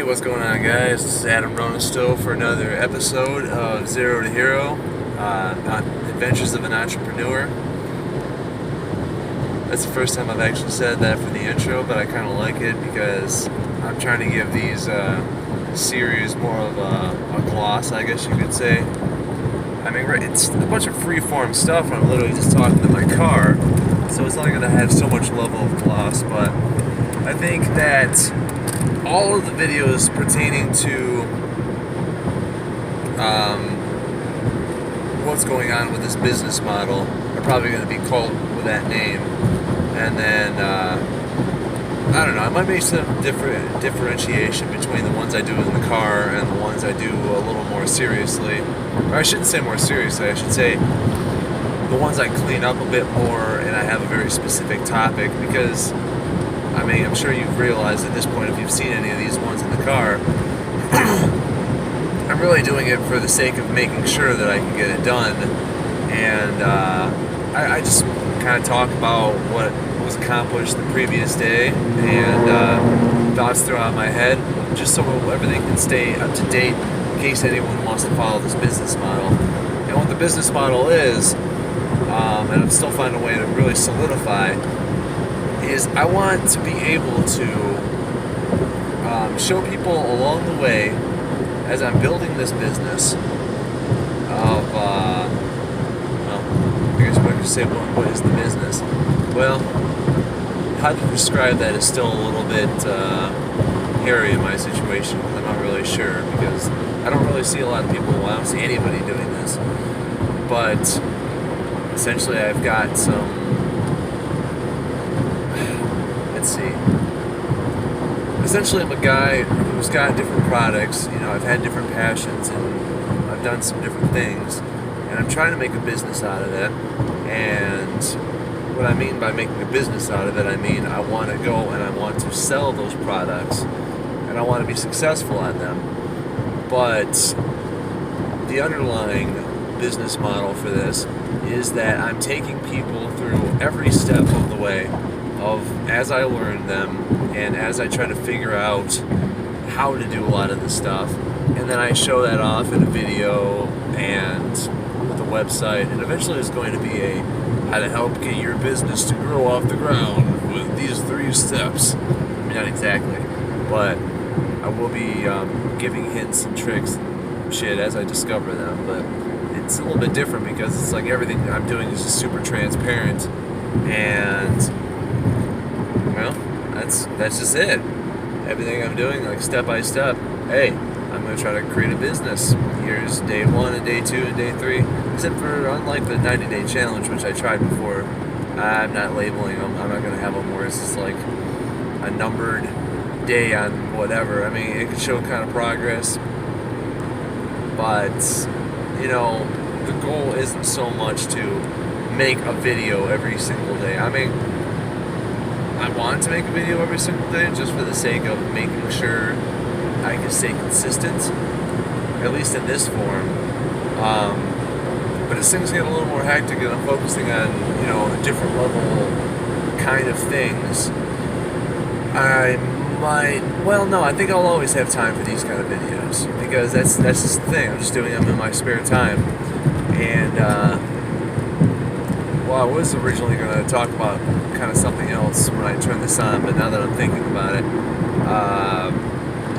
Hey, what's going on, guys? This is Adam Rounisto for another episode of Zero to Hero, Adventures of an Entrepreneur. That's the first time I've actually said that for the intro, but I kind of like it because I'm trying to give these series more of a gloss, I guess you could say. I mean, it's a bunch of free-form stuff, and I'm literally just talking to my car, so it's not going to have so much level of gloss, but I think that all of the videos pertaining to what's going on with this business model are probably going to be called with that name. And then, I don't know, I might make some differentiation between the ones I do in the car and the ones I do a little more seriously. Or I shouldn't say more seriously, I should say the ones I clean up a bit more and I have a very specific topic, because I mean, I'm sure you've realized at this point, if you've seen any of these ones in the car, I'm really doing it for the sake of making sure that I can get it done. And I just kind of talk about what was accomplished the previous day and thoughts throughout my head, just so everything can stay up to date in case anyone wants to follow this business model. And what the business model is, and I'm still finding a way to really solidify, is I want to be able to show people along the way as I'm building this business of, well, I guess I could say what is the business? Well, how to describe that is still a little bit hairy in my situation, because I'm not really sure, because I don't really see a lot of people, well, I don't see anybody doing this, but essentially I've got some, let's see. Essentially, I'm a guy who's got different products. You know, I've had different passions and I've done some different things, and I'm trying to make a business out of it. And what I mean by making a business out of it, I mean I want to go and I want to sell those products, and I want to be successful at them. But the underlying business model for this is that I'm taking people through every step of the way of as I learn them and as I try to figure out how to do a lot of this stuff, and then I show that off in a video and with a website, and eventually there's going to be a how to help get your business to grow off the ground with these 3 steps. I mean, not exactly, but I will be giving hints and tricks and shit as I discover them, but it's a little bit different because it's like everything I'm doing is just super transparent, and well, that's just it. Everything I'm doing, like step by step. Hey, I'm gonna try to create a business. Here's day 1 and day 2 and day 3. Except for unlike the 90-day challenge, which I tried before, I'm not labeling them. I'm not gonna have them where it's just like a numbered day on whatever. I mean, it could show kind of progress, but you know, the goal isn't so much to make a video every single day. I mean, I want to make a video every single day just for the sake of making sure I can stay consistent, at least in this form. But as things get a little more hectic and I'm focusing on, you know, a different level kind of things, I might, well, no, I think I'll always have time for these kind of videos, because that's just the thing. I'm just doing them in my spare time. And well, I was originally going to talk about kind of something else when I turn this on, but now that I'm thinking about it,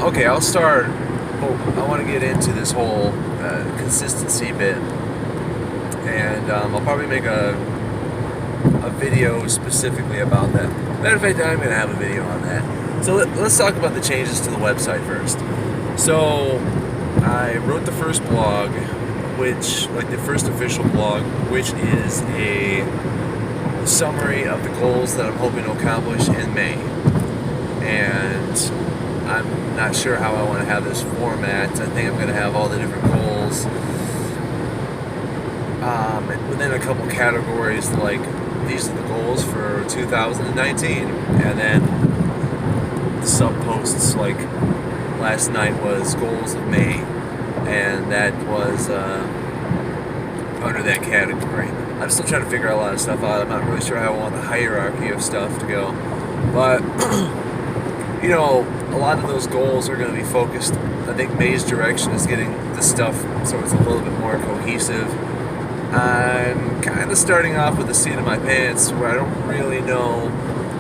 okay, I'll start. I want to get into this whole consistency bit, and I'll probably make a video specifically about that. Matter of fact, I'm going to have a video on that. So let's talk about the changes to the website first. So I wrote the first blog, which, like the first official blog, which is a summary of the goals that I'm hoping to accomplish in May. And I'm not sure how I want to have this format. I think I'm going to have all the different goals within a couple categories, like these are the goals for 2019, and then sub posts like last night was goals of May, and that was under that category. I'm still trying to figure a lot of stuff out. I'm not really sure how I want the hierarchy of stuff to go, but you know, a lot of those goals are going to be focused. I think May's direction is getting the stuff so it's a little bit more cohesive. I'm kind of starting off with the seat of my pants where I don't really know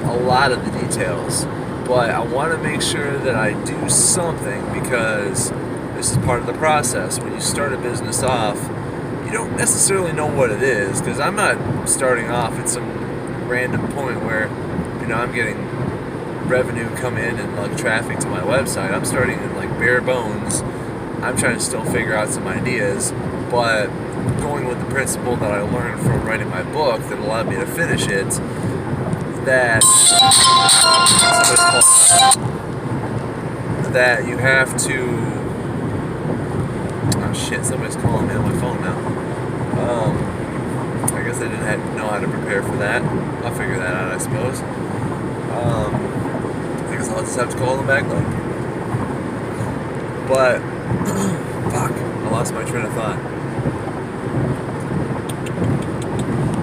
a lot of the details, but I want to make sure that I do something, because this is part of the process. When you start a business off, you don't necessarily know what it is, because I'm not starting off at some random point where, you know, I'm getting revenue come in and like traffic to my website. I'm starting in like bare bones. I'm trying to still figure out some ideas, but going with the principle that I learned from writing my book that allowed me to finish it, that you have to, oh shit, somebody's calling me on my phone now. I guess I didn't know how to prepare for that. I'll figure that out, I suppose. I guess I'll just have to call them back later. But fuck, I lost my train of thought.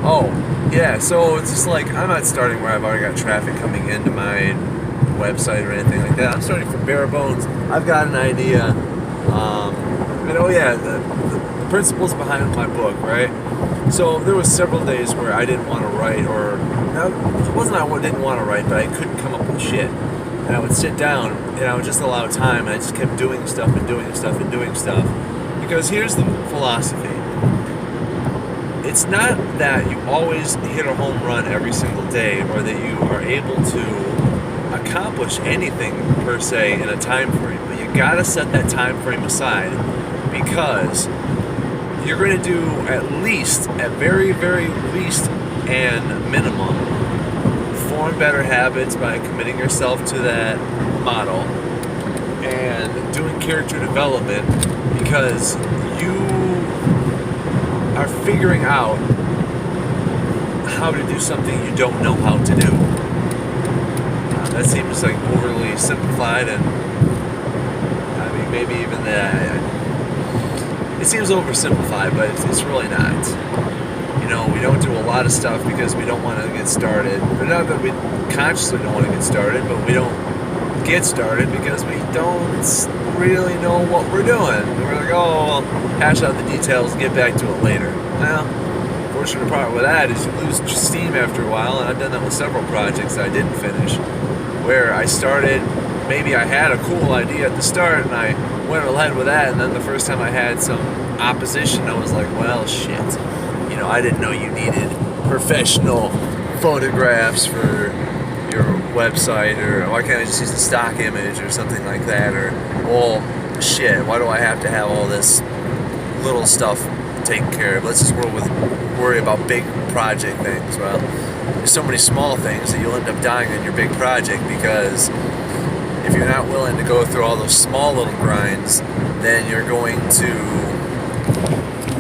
Oh, yeah, so it's just like, I'm not starting where I've already got traffic coming into my website or anything like that. I'm starting from bare bones. I've got an idea. And oh yeah, the principles behind my book, right? So there was several days where I didn't want to write, or it wasn't I didn't want to write, but I couldn't come up with shit. And I would sit down and I would just allow time, and I just kept doing stuff and doing stuff and doing stuff. Because here's the philosophy. It's not that you always hit a home run every single day, or that you are able to accomplish anything per se in a time frame, but you gotta set that time frame aside, because you're going to do at very, very least and minimum, form better habits by committing yourself to that model and doing character development, because you are figuring out how to do something you don't know how to do. That seems like overly simplified, and I mean, maybe even that. It seems oversimplified, but it's really not. You know, we don't do a lot of stuff because we don't want to get started. Or not that we consciously don't want to get started, but we don't get started because we don't really know what we're doing. We're like, oh, well, hash out the details and get back to it later. Well, the fortunate part with that is you lose steam after a while, and I've done that with several projects that I didn't finish, where I started, maybe I had a cool idea at the start, and I went ahead with that, and then the first time I had some opposition, I was like, well, shit. You know, I didn't know you needed professional photographs for your website, or why can't I just use a stock image or something like that, or, well, shit, why do I have to have all this little stuff taken care of? Let's just worry about big project things. Well, there's so many small things that you'll end up dying on your big project, because if you're not willing to go through all those small little grinds, then you're going to,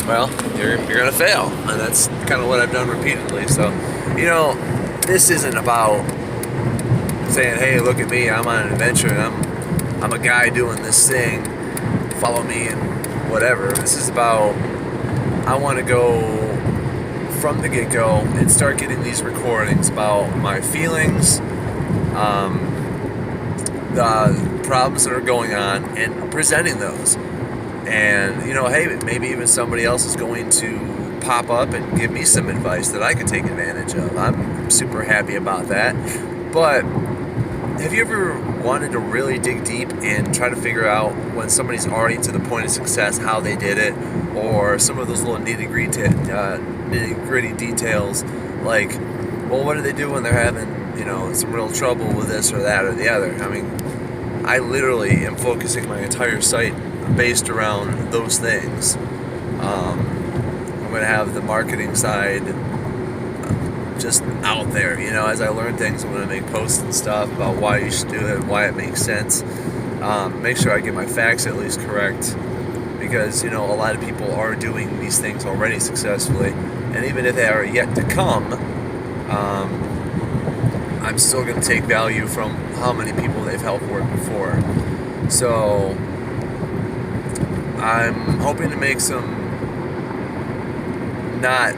well, you're going to fail. And that's kind of what I've done repeatedly. So, you know, this isn't about saying, hey, look at me, I'm on an adventure, and I'm a guy doing this thing, follow me and whatever. This is about, I want to go from the get-go and start getting these recordings about my feelings, the problems that are going on, and presenting those. And, you know, hey, maybe even somebody else is going to pop up and give me some advice that I could take advantage of. I'm super happy about that. But have you ever wanted to really dig deep and try to figure out, when somebody's already to the point of success, how they did it, or some of those little nitty-gritty details, like, well, what do they do when they're having, you know, some real trouble with this or that or the other? I mean, I literally am focusing my entire site based around those things. I'm going to have the marketing side just out there, you know, as I learn things. I'm going to make posts and stuff about why you should do it, why it makes sense. Make sure I get my facts at least correct, because, you know, a lot of people are doing these things already successfully, and even if they are yet to come, I'm still going to take value from how many people they've helped work before. So I'm hoping to make some not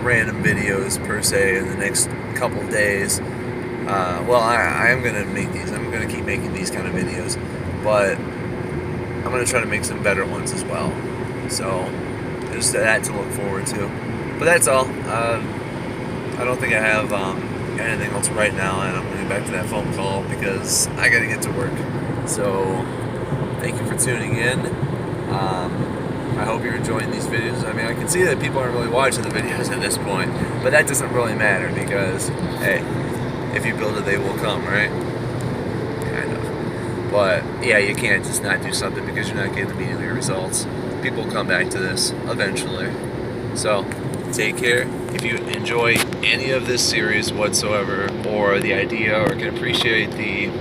random videos per se in the next couple days, well, I am going to make these. I'm going to keep making these kind of videos. But I'm going to try to make some better ones as well. So, there's that to look forward to. But that's all. I don't think I have anything else right now, and I'm going to get back to that phone call because I got to get to work. So, thank you for tuning in. I hope you're enjoying these videos. I mean, I can see that people aren't really watching the videos at this point, but that doesn't really matter because, hey, if you build it, they will come, right? Kind of. But, yeah, you can't just not do something because you're not getting immediate results. People will come back to this eventually. So, take care. If you enjoy any of this series whatsoever, or the idea, or can appreciate the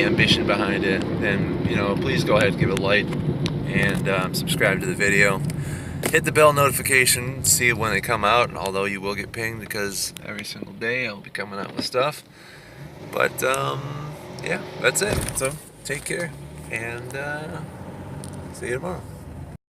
ambition behind it, then, you know, please go ahead and give it a like and subscribe to the video. Hit the bell notification, see it when they come out, although you will get pinged because every single day I'll be coming out with stuff. But, yeah, that's it. So, take care, and see you tomorrow.